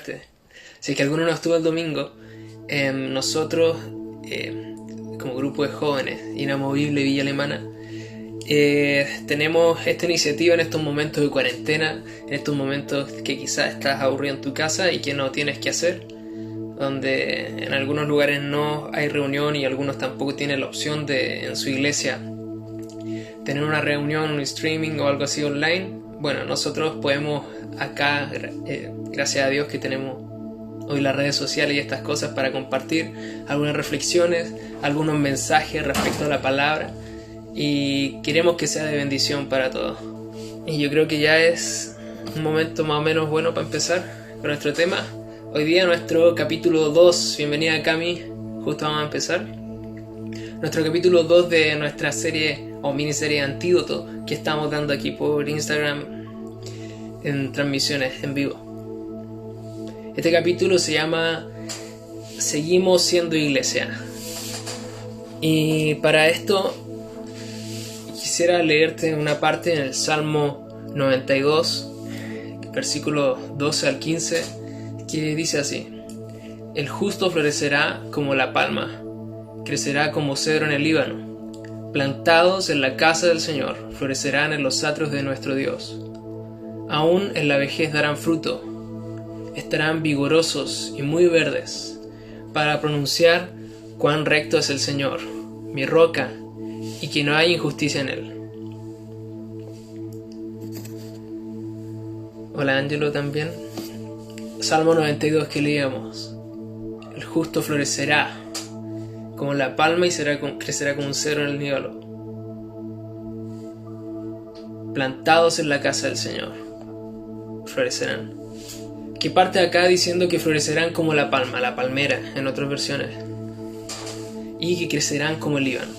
contarte. Si es que alguno no estuvo el domingo, nosotros, como grupo de jóvenes Inamovible Villa Alemana, tenemos esta iniciativa en estos momentos de cuarentena, en estos momentos que quizás estás aburrido en tu casa y que no tienes que hacer, donde en algunos lugares no hay reunión y algunos tampoco tienen la opción de en su iglesia tener una reunión, un streaming o algo así online. Bueno, nosotros podemos acá, gracias a Dios que tenemos hoy las redes sociales y estas cosas para compartir algunas reflexiones, algunos mensajes respecto a la palabra, y queremos que sea de bendición para todos. Y yo creo que ya es un momento más o menos bueno para empezar con nuestro tema. Hoy día nuestro capítulo 2, bienvenida Cami, justo vamos a empezar. Nuestro capítulo 2 de nuestra serie o miniserie Antídoto que estamos dando aquí por Instagram en transmisiones en vivo. Este capítulo se llama Seguimos siendo iglesia. Y para esto quisiera leerte una parte en el Salmo 92, versículos 12 al 15, que dice así: El justo florecerá como la palma, crecerá como cedro en el Líbano. Plantados en la casa del Señor, florecerán en los atrios de nuestro Dios. Aún en la vejez darán fruto, estarán vigorosos y muy verdes, para pronunciar cuán recto es el Señor, mi roca, y que no hay injusticia en él. Hola Ángelo también. Salmo 92 que leíamos: El justo florecerá como la palma y crecerá como un cedro en el Líbano. Plantados en la casa del Señor, florecerán. Que parte acá diciendo que florecerán como la palma, la palmera en otras versiones, y que crecerán como el Líbano.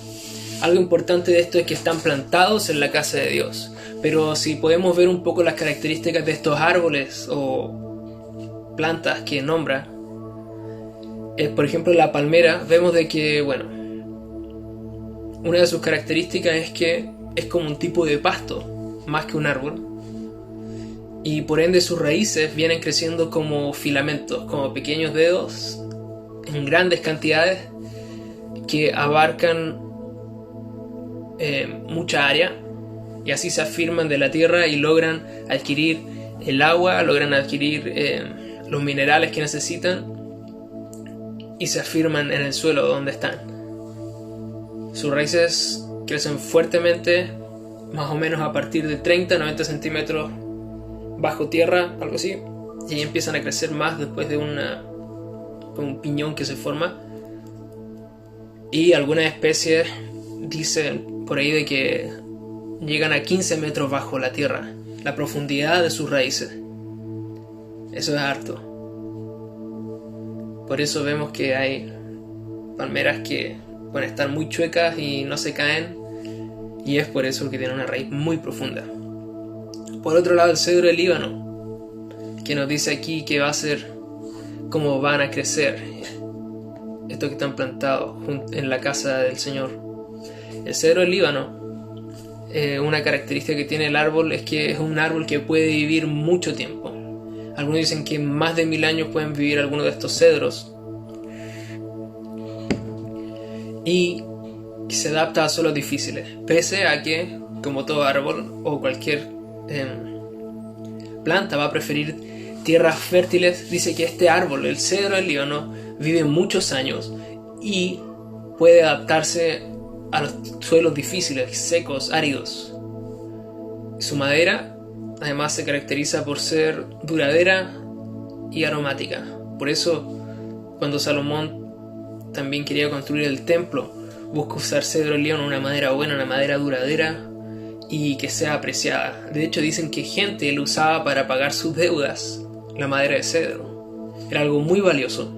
Algo importante de esto es que están plantados en la casa de Dios. Pero si podemos ver un poco las características de estos árboles o plantas que nombra, por ejemplo la palmera, vemos de que, bueno, una de sus características es que es como un tipo de pasto, más que un árbol. Y por ende sus raíces vienen creciendo como filamentos, como pequeños dedos en grandes cantidades que abarcan mucha área, y así se afirman de la tierra y logran adquirir el agua, logran adquirir los minerales que necesitan y se afirman en el suelo donde están. Sus raíces crecen fuertemente, más o menos a partir de 30 a 90 centímetros bajo tierra, algo así, y empiezan a crecer más después de un piñón que se forma. Y algunas especies dicen por ahí de que llegan a 15 metros bajo la tierra, la profundidad de sus raíces. Eso es harto. Por eso vemos que hay palmeras que pueden estar muy chuecas y no se caen, y es por eso que tienen una raíz muy profunda. Por otro lado, el cedro del Líbano, que nos dice aquí que va a ser como van a crecer estos que están plantados en la casa del Señor. El cedro del Líbano, una característica que tiene el árbol es que es un árbol que puede vivir mucho tiempo. Algunos dicen que más de 1000 años pueden vivir algunos de estos cedros, y se adapta a suelos difíciles, pese a que, como todo árbol o cualquier planta, va a preferir tierras fértiles. Dice que este árbol, el cedro del Líbano, vive muchos años y puede adaptarse a los suelos difíciles, secos, áridos. Su madera además se caracteriza por ser duradera y aromática. Por eso, cuando Salomón también quería construir el templo, busca usar cedro del Líbano, una madera buena, una madera duradera y que sea apreciada. De hecho, dicen que gente lo usaba para pagar sus deudas, la madera de cedro. Era algo muy valioso.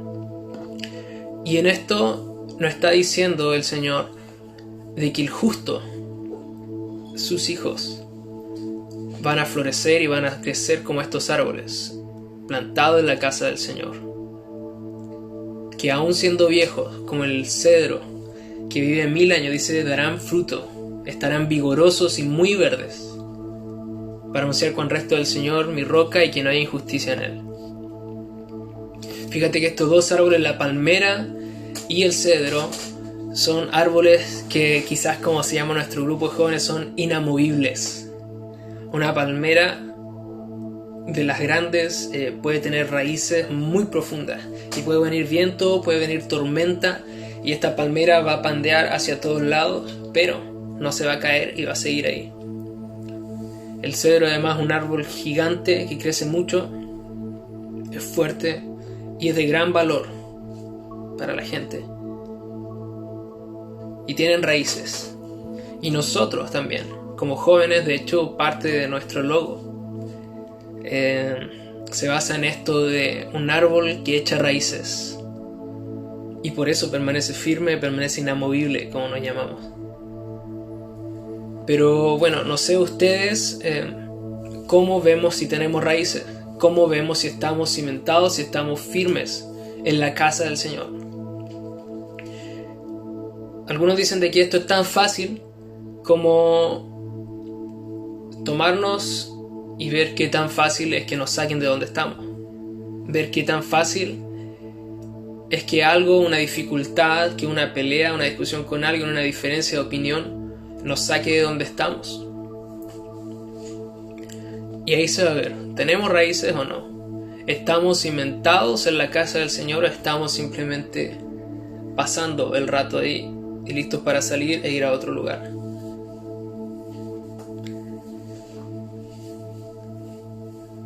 Y en esto nos está diciendo el Señor de que el justo, sus hijos, van a florecer y van a crecer como estos árboles, plantados en la casa del Señor. Que aún siendo viejos, como el cedro, que vive 1000 años, dice, darán fruto, estarán vigorosos y muy verdes, para anunciar cuán recto es el Señor, mi roca, y que no hay injusticia en él. Fíjate que estos dos árboles, la palmera y el cedro, son árboles que quizás, como se llama nuestro grupo de jóvenes, son inamovibles. Una palmera de las grandes puede tener raíces muy profundas y puede venir viento, puede venir tormenta y esta palmera va a pandear hacia todos lados, pero no se va a caer y va a seguir ahí. El cedro, además, es un árbol gigante que crece mucho, es fuerte y es de gran valor para la gente. Y tienen raíces. Y nosotros también, como jóvenes, de hecho, parte de nuestro logo se basa en esto de un árbol que echa raíces. Y por eso permanece firme, permanece inamovible, como nos llamamos. Pero bueno, no sé ustedes cómo vemos si tenemos raíces, cómo vemos si estamos cimentados, si estamos firmes en la casa del Señor. Algunos dicen de que esto es tan fácil como tomarnos y ver qué tan fácil es que nos saquen de donde estamos. Ver qué tan fácil es que algo, una dificultad, que una pelea, una discusión con alguien, una diferencia de opinión, nos saque de donde estamos. Y ahí se va a ver, ¿tenemos raíces o no? ¿Estamos cimentados en la casa del Señor o estamos simplemente pasando el rato ahí y listos para salir e ir a otro lugar?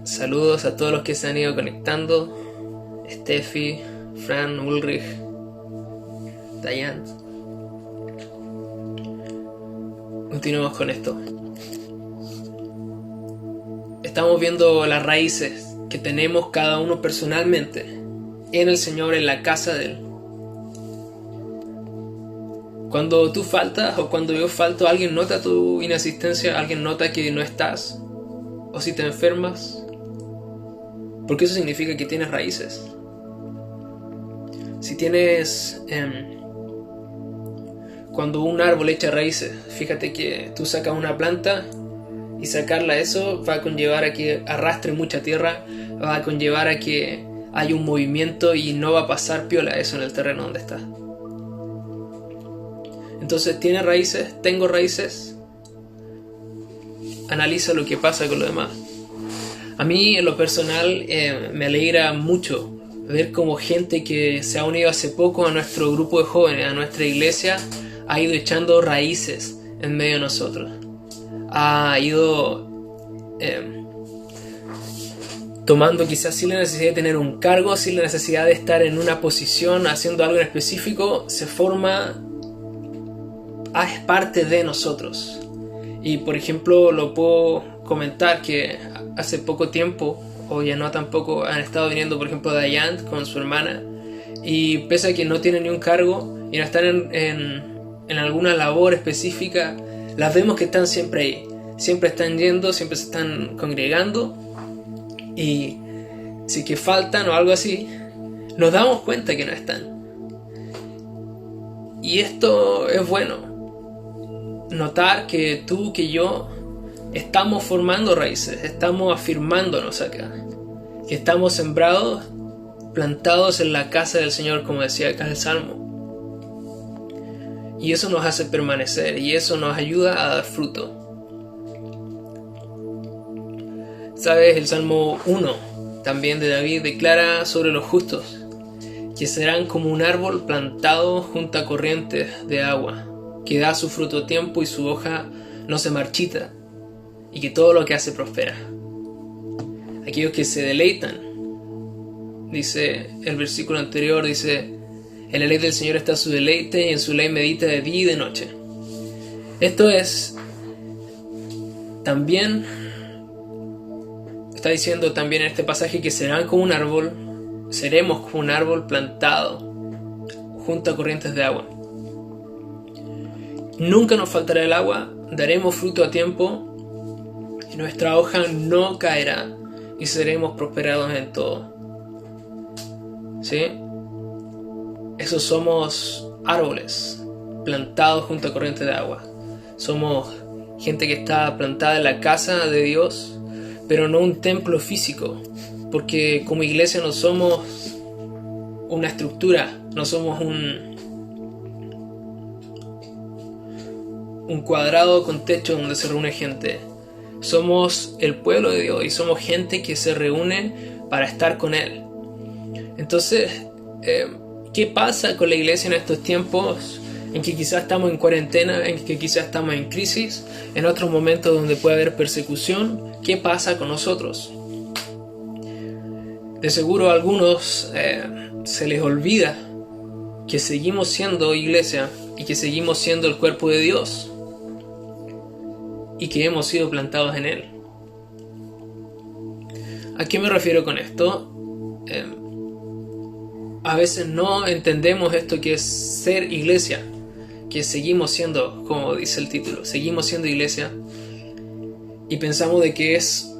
Saludos a todos los que se han ido conectando. Steffi, Fran, Ulrich, Diane. Continuemos con esto. Estamos viendo las raíces que tenemos cada uno personalmente en el Señor, en la casa de Él. Cuando tú faltas o cuando yo falto, alguien nota tu inasistencia, alguien nota que no estás, o si te enfermas, porque eso significa que tienes raíces. Si tienes cuando un árbol echa raíces, fíjate que tú sacas una planta y sacarla, eso va a conllevar a que arrastre mucha tierra, va a conllevar a que haya un movimiento y no va a pasar piola eso en el terreno donde está. Entonces, ¿tiene raíces? ¿Tengo raíces? Analiza lo que pasa con lo demás. A mí, en lo personal, me alegra mucho ver cómo gente que se ha unido hace poco a nuestro grupo de jóvenes, a nuestra iglesia, ha ido echando raíces en medio de nosotros. Ha ido tomando quizás sin la necesidad de tener un cargo, sin la necesidad de estar en una posición haciendo algo en específico, se forma, es parte de nosotros. Y por ejemplo lo puedo comentar que hace poco tiempo, o ya no tampoco, han estado viniendo por ejemplo Diane con su hermana, y pese a que no tienen ni un cargo y no están en alguna labor específica, las vemos que están siempre ahí, siempre están yendo, siempre se están congregando, y si que faltan o algo así, nos damos cuenta que no están. Y esto es bueno, notar que tú, que yo, estamos formando raíces, estamos afirmándonos acá, que estamos sembrados, plantados en la casa del Señor, como decía acá el Salmo. Y eso nos hace permanecer, y eso nos ayuda a dar fruto. ¿Sabes? El Salmo 1, también de David, declara sobre los justos, que serán como un árbol plantado junto a corrientes de agua, que da su fruto a tiempo y su hoja no se marchita, y que todo lo que hace prospera. Aquellos que se deleitan, dice el versículo anterior, dice: en la ley del Señor está su deleite, y en su ley medita de día y de noche. Esto es, también está diciendo también en este pasaje que serán como un árbol, seremos como un árbol plantado junto a corrientes de agua. Nunca nos faltará el agua, daremos fruto a tiempo, y nuestra hoja no caerá, y seremos prosperados en todo. ¿Sí? Esos somos árboles plantados junto a corrientes de agua. Somos gente que está plantada en la casa de Dios, pero no un templo físico, porque como iglesia no somos una estructura, no somos un cuadrado con techo donde se reúne gente. Somos el pueblo de Dios y somos gente que se reúne para estar con Él. Entonces, ¿qué pasa con la iglesia en estos tiempos en que quizás estamos en cuarentena, en que quizás estamos en crisis, en otros momentos donde puede haber persecución? ¿Qué pasa con nosotros? De seguro a algunos se les olvida que seguimos siendo iglesia y que seguimos siendo el cuerpo de Dios y que hemos sido plantados en Él. ¿A qué me refiero con esto? A veces no entendemos esto que es ser iglesia, que seguimos siendo, como dice el título, seguimos siendo iglesia, y pensamos de que es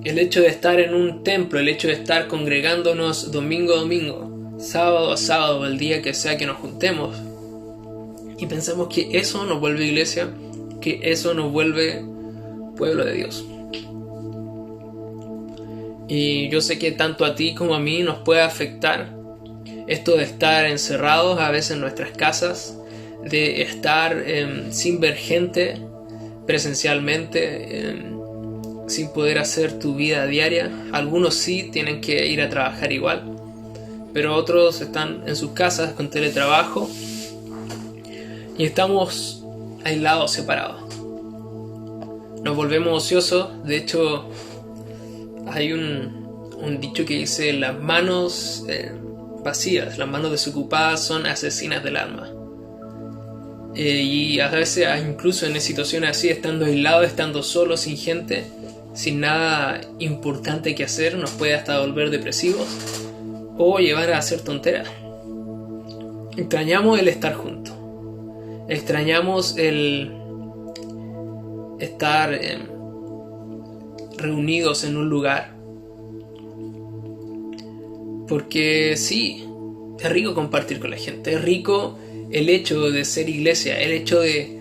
el hecho de estar en un templo, el hecho de estar congregándonos domingo a domingo, sábado a sábado, el día que sea que nos juntemos, y pensamos que eso nos vuelve iglesia, que eso nos vuelve pueblo de Dios. Y yo sé que tanto a ti como a mí nos puede afectar esto de estar encerrados a veces en nuestras casas, de estar sin ver gente presencialmente, sin poder hacer tu vida diaria. Algunos sí tienen que ir a trabajar igual, pero otros están en sus casas con teletrabajo y estamos aislados, separados. Nos volvemos ociosos. De hecho, hay un dicho que dice: las manos vacías, las manos desocupadas son asesinas del alma. Y a veces, incluso en situaciones así, estando aislados, estando solos, sin gente, sin nada importante que hacer, nos puede hasta volver depresivos o llevar a hacer tonteras. Extrañamos el estar juntos, extrañamos el estar reunidos en un lugar, porque sí, es rico compartir con la gente, es rico el hecho de ser iglesia, el hecho de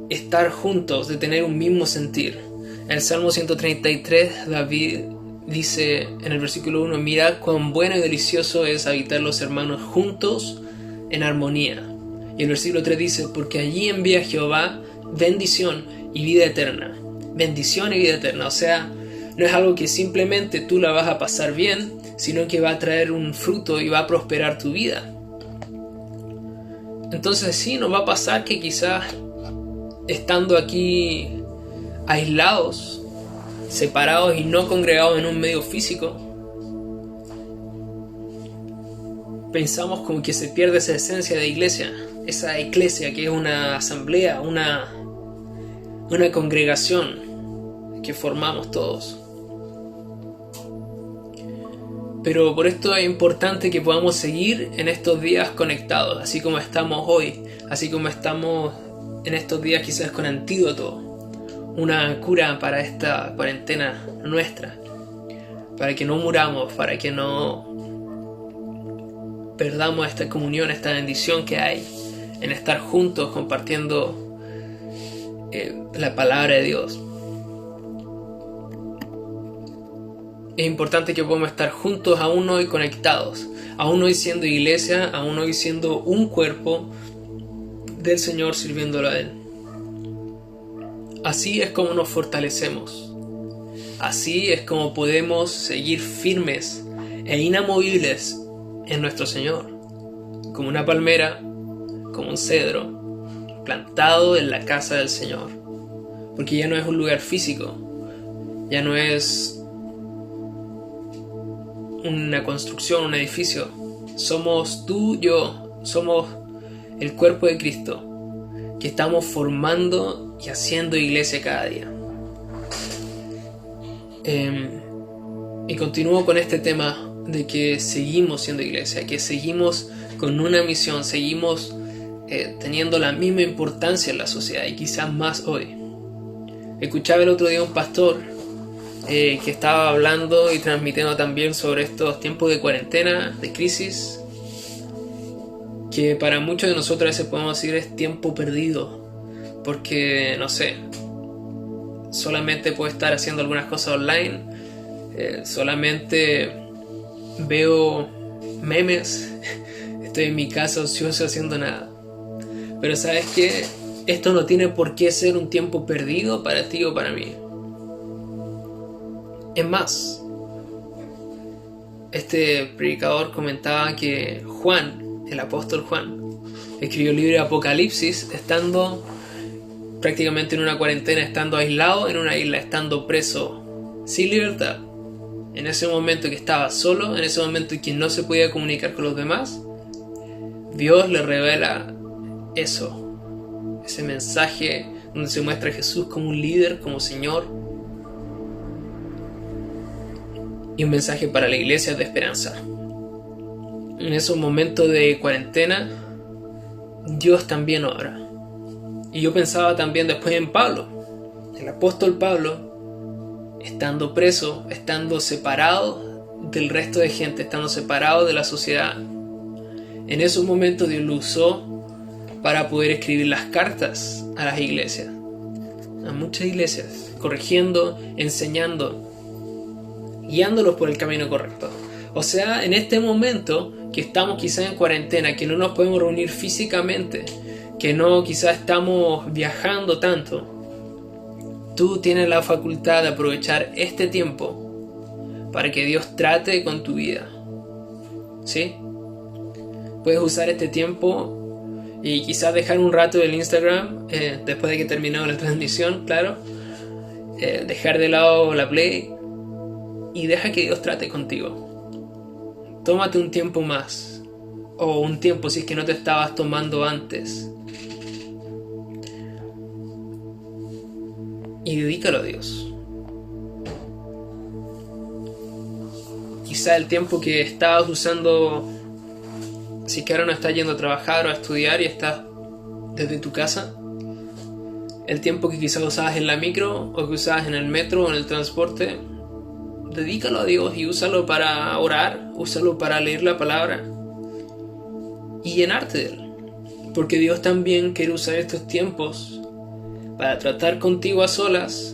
estar juntos, de tener un mismo sentir. En el Salmo 133 David dice en el versículo 1: mirad cuán bueno y delicioso es habitar los hermanos juntos en armonía. Y el versículo 3 dice: porque allí envía Jehová bendición y vida eterna. Bendición y vida eterna. O sea, no es algo que simplemente tú la vas a pasar bien, sino que va a traer un fruto y va a prosperar tu vida. Entonces sí, nos va a pasar que quizás estando aquí aislados, separados y no congregados en un medio físico, pensamos como que se pierde esa esencia de iglesia, esa iglesia que es una asamblea, una congregación que formamos todos. Pero por esto es importante que podamos seguir en estos días conectados, así como estamos hoy, así como estamos en estos días quizás con antídoto, una cura para esta cuarentena nuestra, para que no muramos, para que no perdamos esta comunión, esta bendición que hay en estar juntos compartiendo la palabra de Dios. Es importante que podamos estar juntos aún hoy conectados, aún hoy siendo iglesia, aún hoy siendo un cuerpo del Señor sirviéndolo a Él. Así es como nos fortalecemos. Así es como podemos seguir firmes e inamovibles en nuestro Señor, como una palmera, como un cedro, plantado en la casa del Señor. Porque ya no es un lugar físico, ya no es una construcción, un edificio. Somos tú, yo, somos el cuerpo de Cristo, que estamos formando y haciendo iglesia cada día. Y continúo con este tema de que seguimos siendo iglesia, que seguimos con una misión, seguimos teniendo la misma importancia en la sociedad y quizás más hoy. Escuchaba el otro día un pastor que estaba hablando y transmitiendo también sobre estos tiempos de cuarentena, de crisis, que para muchos de nosotros a veces podemos decir es tiempo perdido, porque no sé, solamente puedo estar haciendo algunas cosas online, solamente veo memes estoy en mi casa ocioso haciendo nada. Pero ¿sabes qué? Esto no tiene por qué ser un tiempo perdido para ti o para mí. Es más, este predicador comentaba que Juan, el apóstol Juan, escribió el libro de Apocalipsis estando prácticamente en una cuarentena, estando aislado en una isla, estando preso, sin libertad. En ese momento que estaba solo, en ese momento en que no se podía comunicar con los demás, Dios le revela eso, ese mensaje donde se muestra a Jesús como un líder, como Señor, y un mensaje para la iglesia de esperanza. En esos momentos de cuarentena, Dios también obra. Y yo pensaba también después en Pablo, el apóstol Pablo, estando preso, estando separado del resto de gente, estando separado de la sociedad. En esos momentos Dios lo usó para poder escribir las cartas a las iglesias, a muchas iglesias, corrigiendo, enseñando, guiándolos por el camino correcto. O sea, en este momento que estamos quizás en cuarentena, que no nos podemos reunir físicamente, que no quizás estamos viajando tanto, tú tienes la facultad de aprovechar este tiempo para que Dios trate con tu vida. ¿Sí? Puedes usar este tiempo y quizás dejar un rato del Instagram después de que terminemos la transmisión, claro. Dejar de lado la Play y deja que Dios trate contigo. Tómate un tiempo más, o un tiempo si es que no te estabas tomando antes, y dedícalo a Dios. Quizá el tiempo que estabas usando, si que ahora no estás yendo a trabajar o a estudiar y estás desde tu casa, el tiempo que quizás usabas en la micro o que usabas en el metro o en el transporte, dedícalo a Dios y úsalo para orar, úsalo para leer la palabra y llenarte de Él. Porque Dios también quiere usar estos tiempos para tratar contigo a solas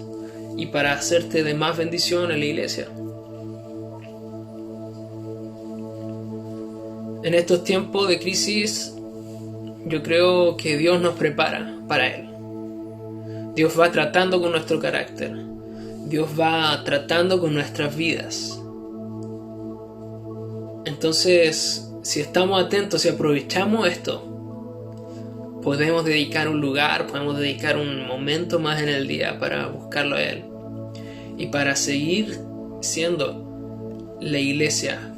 y para hacerte de más bendición en la iglesia. En estos tiempos de crisis, yo creo que Dios nos prepara para Él. Dios va tratando con nuestro carácter. Dios va tratando con nuestras vidas. Entonces, si estamos atentos y aprovechamos esto, podemos dedicar un lugar, podemos dedicar un momento más en el día para buscarlo a Él y para seguir siendo la iglesia.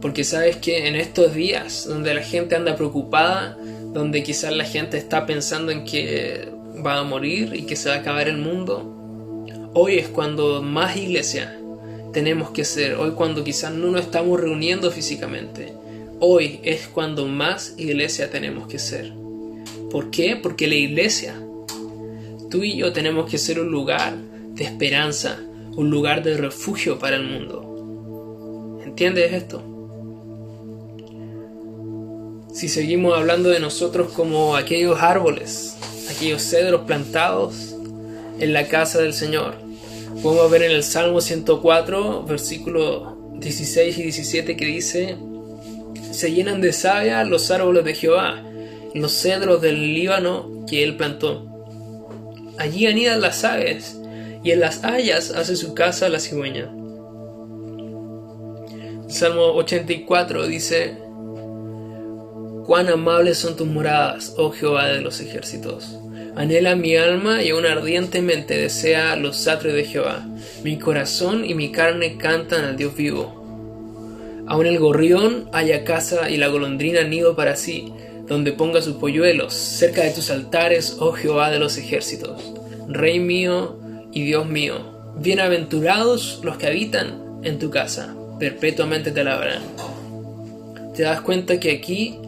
Porque sabes que en estos días donde la gente anda preocupada, donde quizás la gente está pensando en que va a morir y que se va a acabar el mundo, hoy es cuando más iglesia tenemos que ser. Hoy cuando quizás no nos estamos reuniendo físicamente, hoy es cuando más iglesia tenemos que ser. ¿Por qué? Porque la iglesia, tú y yo tenemos que ser un lugar de esperanza, un lugar de refugio para el mundo. ¿Entiendes esto? Si seguimos hablando de nosotros como aquellos árboles, aquellos cedros plantados en la casa del Señor, podemos ver en el Salmo 104, versículos 16 y 17 que dice: se llenan de savia los árboles de Jehová, los cedros del Líbano que Él plantó. Allí anidan las aves, y en las hayas hace su casa la cigüeña. El Salmo 84 dice: cuán amables son tus moradas, oh Jehová de los ejércitos. Anhela mi alma y aún ardientemente desea los atrios de Jehová. Mi corazón y mi carne cantan al Dios vivo. Aún el gorrión halla casa y la golondrina nido para sí, donde ponga sus polluelos, cerca de tus altares, oh Jehová de los ejércitos. Rey mío y Dios mío, bienaventurados los que habitan en tu casa, perpetuamente te alabarán. ¿Te das cuenta que aquí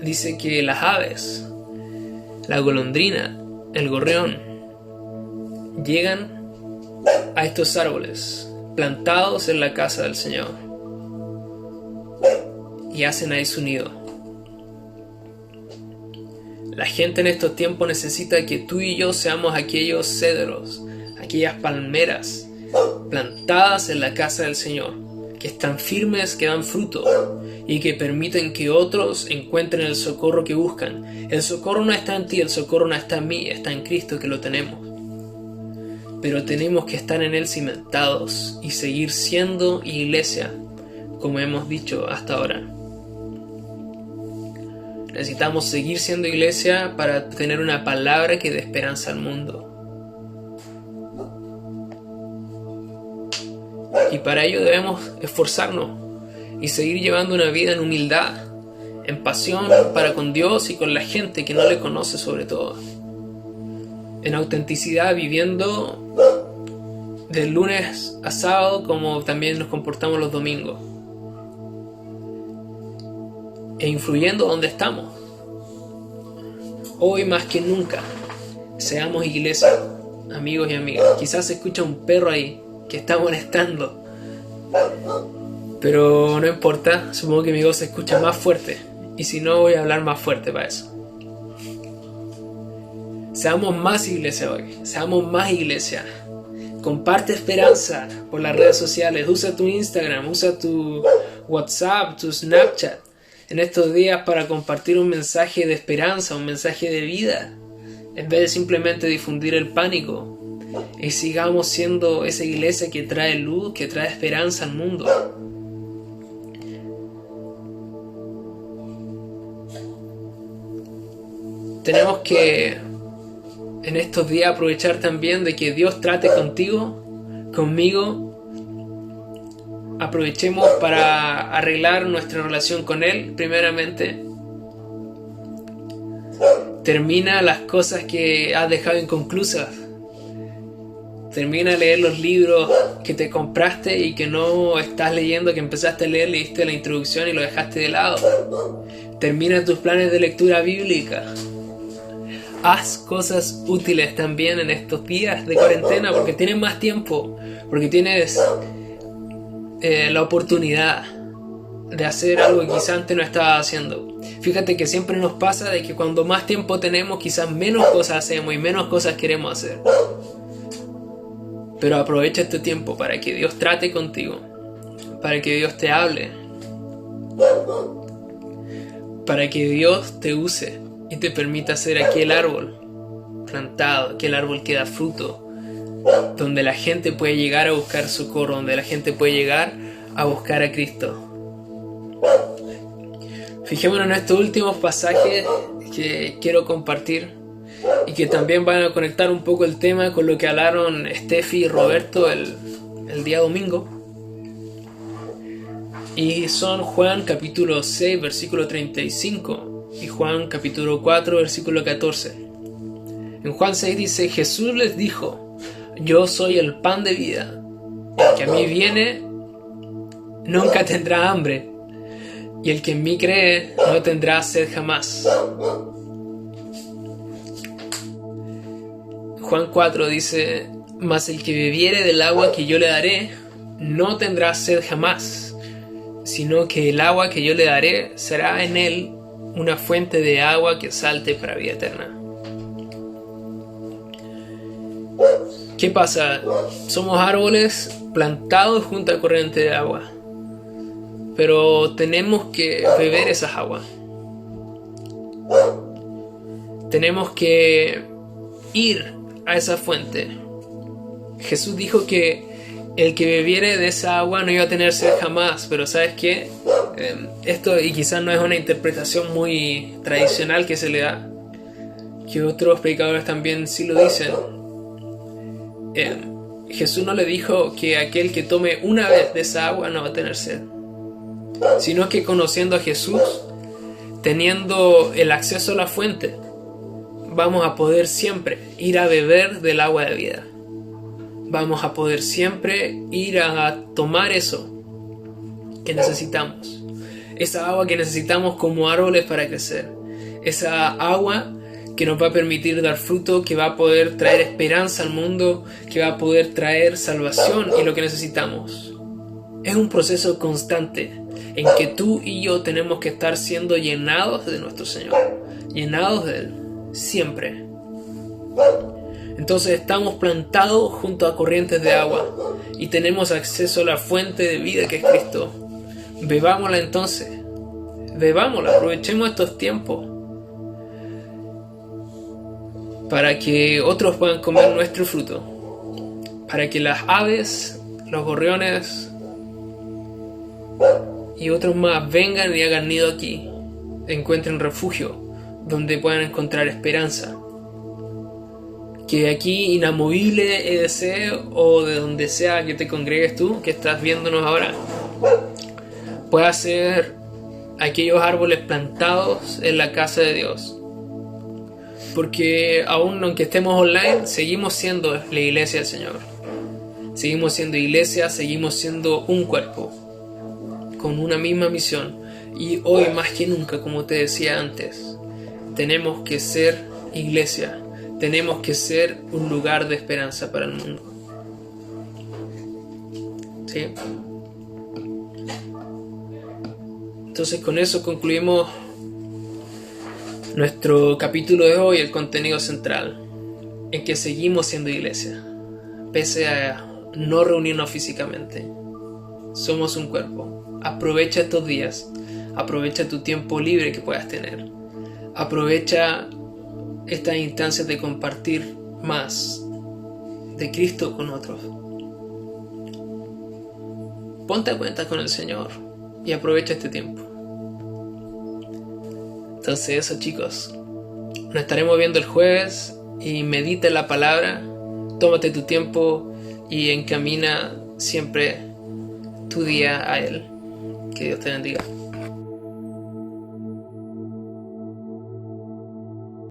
dice que las aves, la golondrina, el gorrión, llegan a estos árboles plantados en la casa del Señor y hacen ahí su nido? La gente en estos tiempos necesita que tú y yo seamos aquellos cedros, aquellas palmeras plantadas en la casa del Señor, que están firmes, que dan fruto y que permiten que otros encuentren el socorro que buscan. El socorro no está en ti, el socorro no está en mí, está en Cristo que lo tenemos. Pero tenemos que estar en Él cimentados y seguir siendo iglesia, como hemos dicho hasta ahora. Necesitamos seguir siendo iglesia para tener una palabra que dé esperanza al mundo. Y para ello debemos esforzarnos y seguir llevando una vida en humildad, en pasión para con Dios y con la gente que no le conoce sobre todo. En autenticidad, viviendo de lunes a sábado como también nos comportamos los domingos. E influyendo donde estamos. Hoy más que nunca, seamos iglesia, amigos y amigas. Quizás se escucha un perro ahí que está molestando, pero no importa, supongo que mi voz se escucha más fuerte, y si no voy a hablar más fuerte para eso. Seamos más iglesia hoy, seamos más iglesia. Comparte esperanza por las redes sociales, usa tu Instagram, usa tu WhatsApp, tu Snapchat en estos días para compartir un mensaje de esperanza, un mensaje de vida, en vez de simplemente difundir el pánico. Y sigamos siendo esa iglesia que trae luz, que trae esperanza al mundo. Tenemos que en estos días aprovechar también de que Dios trate contigo, conmigo. Aprovechemos para arreglar nuestra relación con Él, primeramente. Termina las cosas que has dejado inconclusas. Termina de leer los libros que te compraste y que no estás leyendo, que empezaste a leer, leíste la introducción y lo dejaste de lado. Termina tus planes de lectura bíblica. Haz cosas útiles también en estos días de cuarentena porque tienes más tiempo, porque tienes la oportunidad de hacer algo que quizás antes no estabas haciendo. Fíjate que siempre nos pasa de que cuando más tiempo tenemos, quizás menos cosas hacemos y menos cosas queremos hacer. Pero aprovecha este tiempo para que Dios trate contigo, para que Dios te hable, para que Dios te use y te permita ser aquel árbol plantado, aquel árbol que da fruto, donde la gente puede llegar a buscar socorro, donde la gente puede llegar a buscar a Cristo. Fijémonos en estos últimos pasajes que quiero compartir y que también van a conectar un poco el tema con lo que hablaron Steffi y Roberto el día domingo. Y son Juan capítulo 6 versículo 35 y Juan capítulo 4 versículo 14. En Juan 6 dice: Jesús les dijo: yo soy el pan de vida, el que a mí viene nunca tendrá hambre, y el que en mí cree no tendrá sed jamás. Juan 4 dice: mas el que bebiere del agua que yo le daré no tendrá sed jamás, sino que el agua que yo le daré será en él una fuente de agua que salte para vida eterna. ¿Qué pasa? Somos árboles plantados junto a corriente de agua, pero tenemos que beber esas aguas. Tenemos que ir a esa fuente. Jesús dijo que el que bebiere de esa agua no iba a tener sed jamás, pero ¿sabes qué? Esto, y quizás no es una interpretación muy tradicional que se le da, que otros predicadores también sí lo dicen. Jesús no le dijo que aquel que tome una vez de esa agua no va a tener sed, sino que conociendo a Jesús, teniendo el acceso a la fuente, vamos a poder siempre ir a beber del agua de vida. Vamos a poder siempre ir a tomar eso que necesitamos. Esa agua que necesitamos como árboles para crecer. Esa agua que nos va a permitir dar fruto, que va a poder traer esperanza al mundo, que va a poder traer salvación y lo que necesitamos. Es un proceso constante en que tú y yo tenemos que estar siendo llenados de nuestro Señor, llenados de Él, siempre. Entonces estamos plantados junto a corrientes de agua y tenemos acceso a la fuente de vida que es Cristo. Bebámosla entonces. Bebámosla, aprovechemos estos tiempos para que otros puedan comer nuestro fruto, para que las aves, los gorriones y otros más vengan y hagan nido aquí, encuentren refugio donde puedan encontrar esperanza. Que aquí, inamovible EDC, o de donde sea que te congregues tú, que estás viéndonos ahora, pueda ser aquellos árboles plantados en la casa de Dios. Porque aún aunque estemos online, seguimos siendo la iglesia del Señor. Seguimos siendo iglesia, seguimos siendo un cuerpo, con una misma misión. Y hoy más que nunca, como te decía antes, tenemos que ser iglesia. Tenemos que ser un lugar de esperanza para el mundo. ¿Sí? Entonces con eso concluimos nuestro capítulo de hoy, el contenido central, en que seguimos siendo iglesia, pese a no reunirnos físicamente. Somos un cuerpo. Aprovecha estos días, aprovecha tu tiempo libre que puedas tener, aprovecha estas instancias de compartir más de Cristo con otros. Ponte a cuenta con el Señor y aprovecha este tiempo. Entonces eso, chicos, nos estaremos viendo el jueves y medita la palabra, tómate tu tiempo y encamina siempre tu día a Él. Que Dios te bendiga.